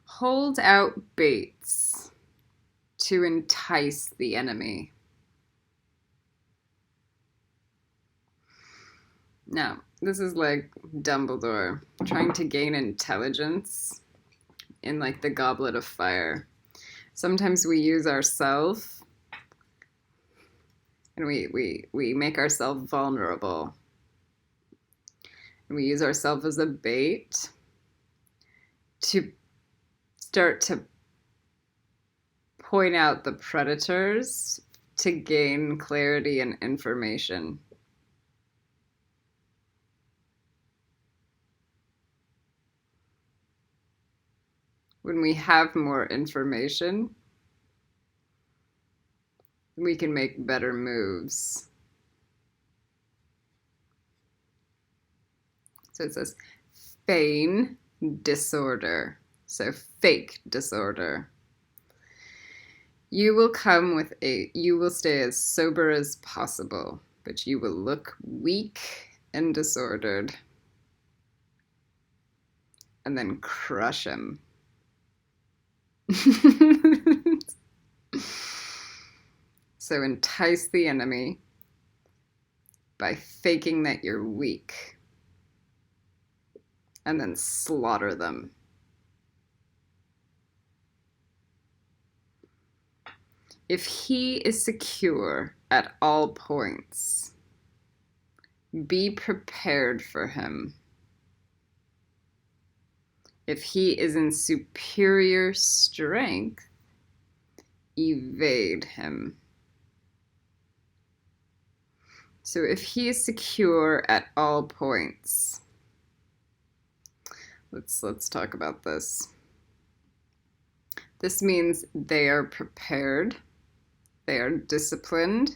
Hold out baits to entice the enemy. Now, this is like Dumbledore trying to gain intelligence in like the Goblet of Fire. Sometimes we use ourselves and we make ourselves vulnerable. And we use ourselves as a bait to start to point out the predators to gain clarity and information. When we have more information, we can make better moves. So it says feign disorder. So fake disorder. You will stay as sober as possible, but you will look weak and disordered. And then crush him. So entice the enemy by faking that you're weak. And then slaughter them. If he is secure at all points, be prepared for him. If he is in superior strength, evade him. So if he is secure at all points, let's talk about this. This means they are prepared, they are disciplined,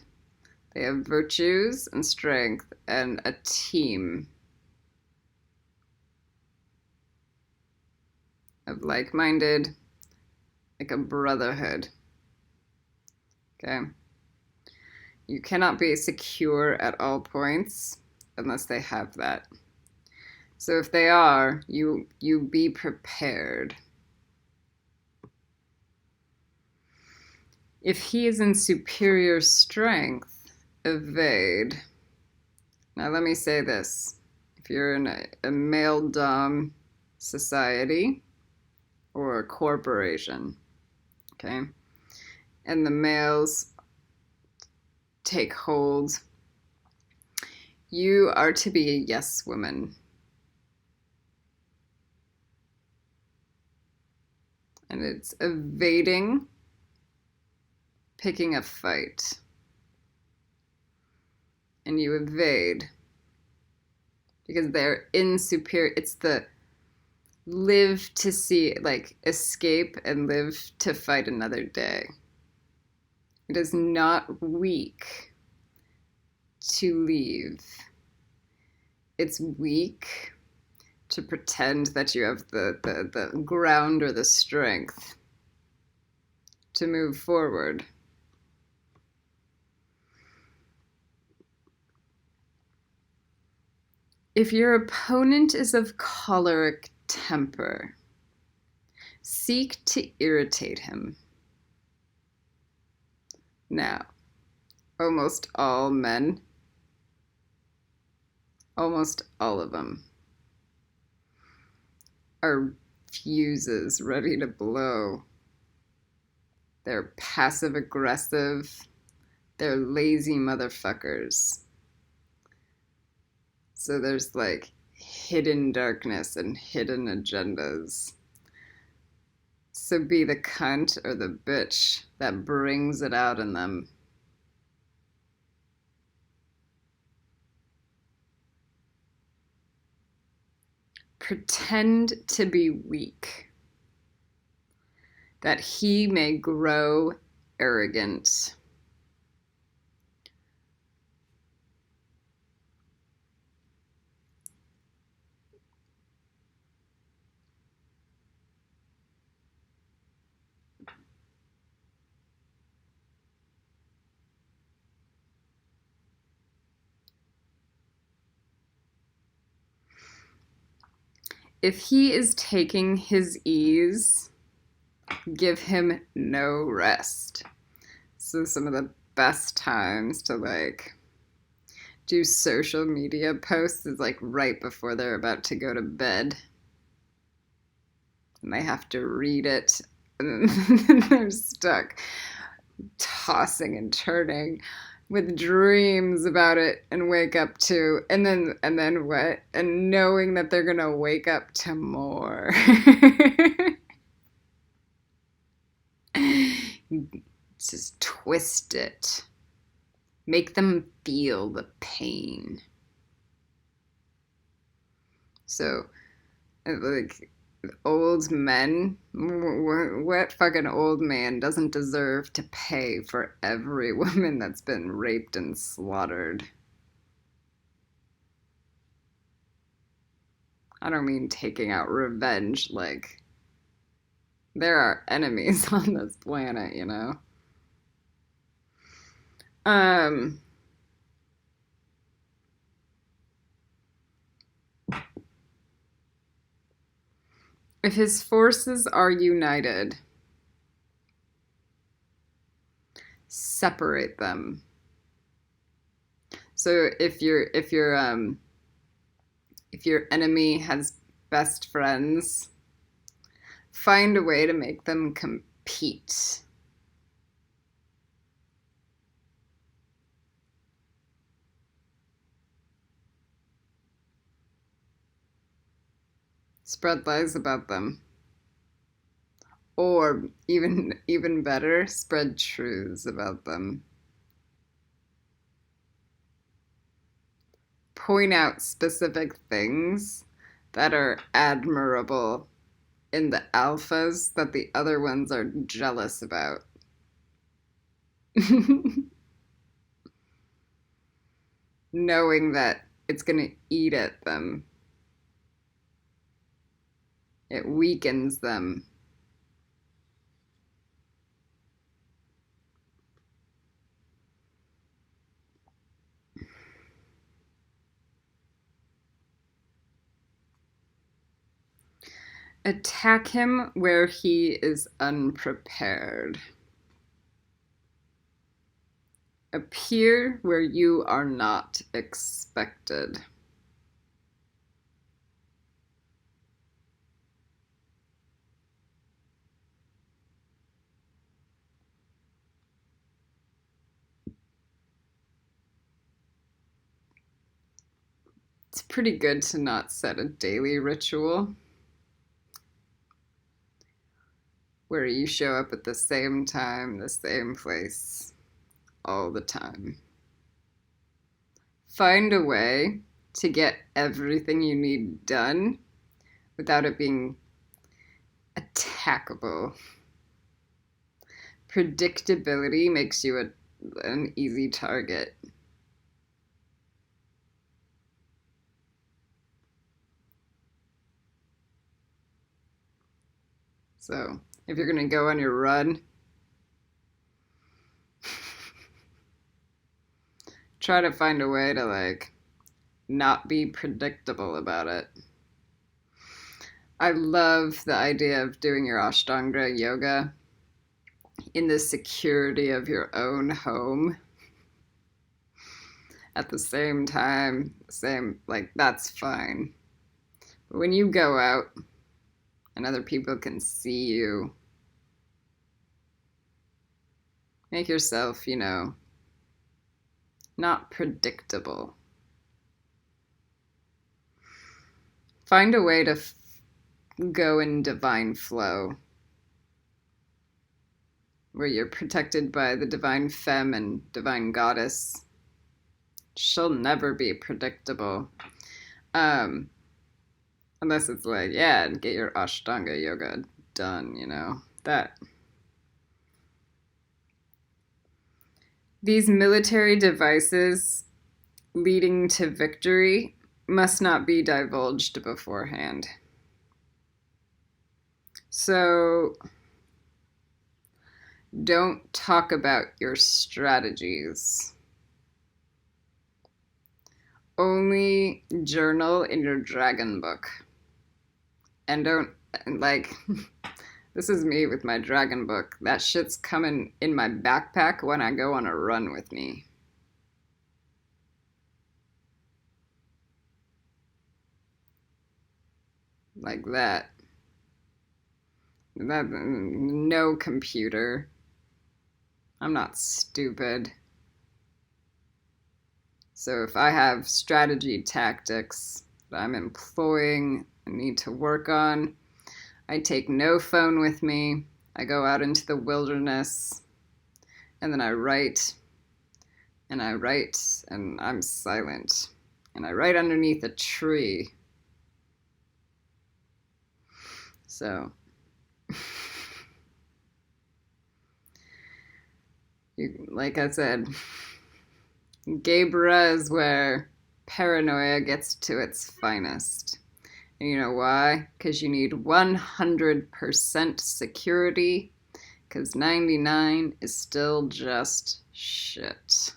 they have virtues and strength and a team of like-minded, like a brotherhood. Okay? You cannot be secure at all points unless they have that. So if they are, you be prepared. If he is in superior strength, evade. Now let me say this. If you're in a male dom society or a corporation, okay, and the males take hold, you are to be a yes woman. And it's evading picking a fight. And you evade because they're in superior. It's the live to see, like escape and live to fight another day. It is not weak to leave. It's weak to pretend that you have the ground or the strength to move forward. If your opponent is of choleric temper, seek to irritate him. Now, almost all men, almost all of them, are fuses ready to blow. They're passive aggressive. They're lazy motherfuckers. So there's like hidden darkness and hidden agendas. So be the cunt or the bitch that brings it out in them. Pretend to be weak, that he may grow arrogant. If he is taking his ease, give him no rest. So some of the best times to like do social media posts is like right before they're about to go to bed. And they have to read it and they're stuck tossing and turning with dreams about it and wake up to and then what? And knowing that they're gonna wake up to more. Just twist it. Make them feel the pain. So, like, old men, what fucking old man doesn't deserve to pay for every woman that's been raped and slaughtered? I don't mean taking out revenge, like, there are enemies on this planet, you know? If his forces are united, separate them. So if your enemy has best friends, find a way to make them compete. Spread lies about them. Or even better, spread truths about them. Point out specific things that are admirable in the alphas that the other ones are jealous about. Knowing that it's going to eat at them. It weakens them. Attack him where he is unprepared. Appear where you are not expected. It's pretty good to not set a daily ritual where you show up at the same time, the same place, all the time. Find a way to get everything you need done without it being attackable. Predictability makes you an easy target. So if you're going to go on your run, try to find a way to not be predictable about it. I love the idea of doing your Ashtanga yoga in the security of your own home at the same time. That's fine. But when you go out and other people can see you, make yourself, not predictable. Find a way to go in divine flow, where you're protected by the divine femme and divine goddess. She'll never be predictable. Unless it's get your Ashtanga yoga done, that. These military devices leading to victory must not be divulged beforehand. So don't talk about your strategies. Only journal in your dragon book. And don't, this is me with my dragon book. That shit's coming in my backpack when I go on a run with me. Like that. No computer. I'm not stupid. So if I have strategy tactics that I'm employing and need to work on, I take no phone with me. I go out into the wilderness and then I write and I'm silent. And I write underneath a tree. So like I said, Gabriel is where paranoia gets to its finest. And you know why? Because you need 100% security, because 99 is still just shit.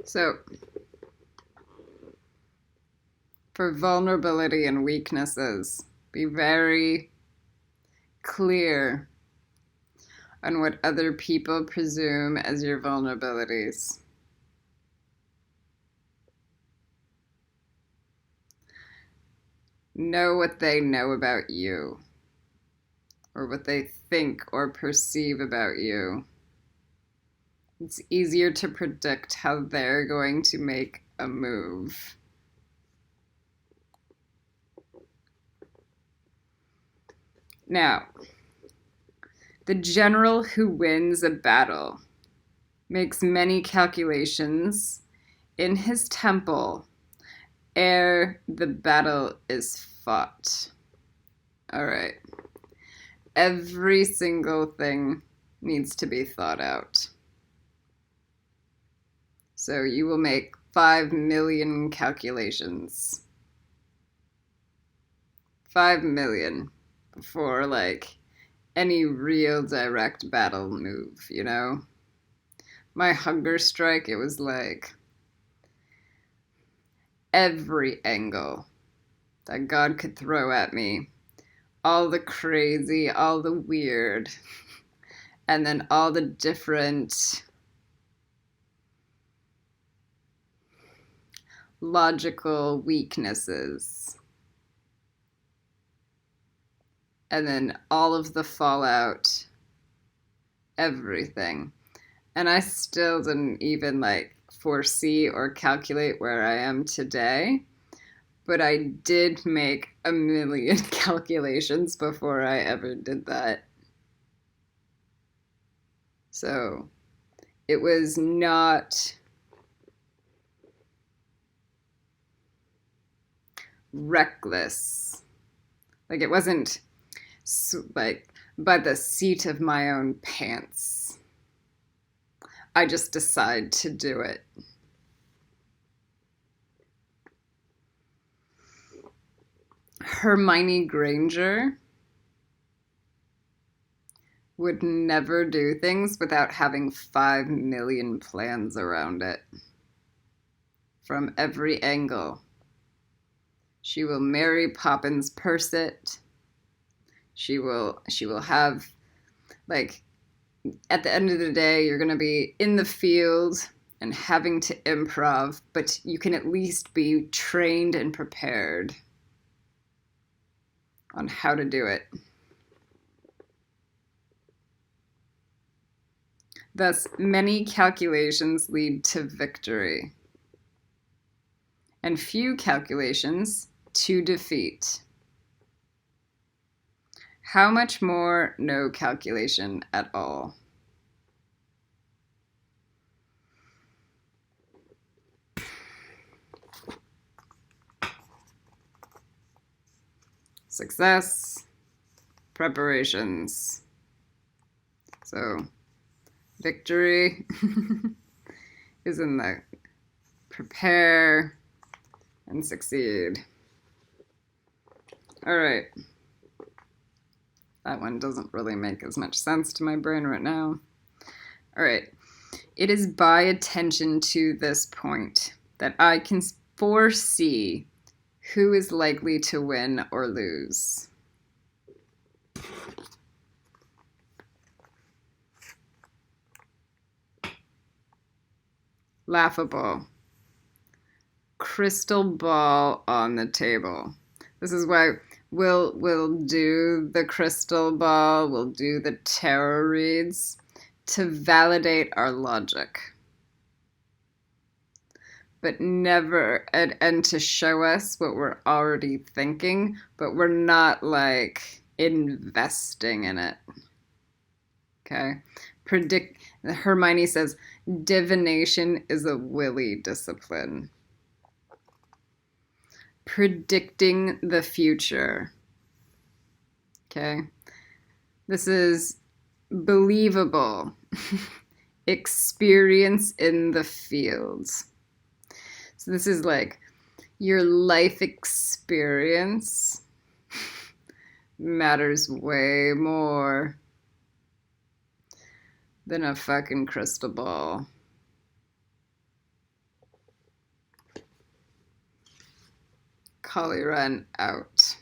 So, for vulnerability and weaknesses, be very clear on what other people presume as your vulnerabilities. Know what they know about you, or what they think or perceive about you. It's easier to predict how they're going to make a move. Now, the general who wins a battle makes many calculations in his temple ere the battle is fought. All right. Every single thing needs to be thought out. So you will make 5 million calculations. 5 million before, like, any real direct battle move, you know? My hunger strike, it was like every angle that God could throw at me. All the crazy, all the weird, and then all the different logical weaknesses. And then all of the fallout, everything. And I still didn't even like foresee or calculate where I am today. But I did make a million calculations before I ever did that. So it was not reckless. Like, it wasn't like by the seat of my own pants. I just decided to do it. Hermione Granger would never do things without having 5 million plans around it. From every angle. She will marry Poppins Persit. She will have, like, at the end of the day, you're going to be in the field and having to improv, but you can at least be trained and prepared on how to do it. Thus, many calculations lead to victory, and few calculations to defeat. How much more no calculation at all? Success, preparations. So, victory is in the prepare and succeed. All right. That one doesn't really make as much sense to my brain right now. All right. It is by attention to this point that I can foresee who is likely to win or lose. Laughable. Crystal ball on the table. This is why we'll do the crystal ball, we'll do the tarot reads to validate our logic. But never, and to show us what we're already thinking, but we're not, like, investing in it. Okay? Hermione says, divination is a willy discipline. Predicting the future. Okay? This is believable. Experience in the fields. So this is like your life experience matters way more than a fucking crystal ball. Collieren out.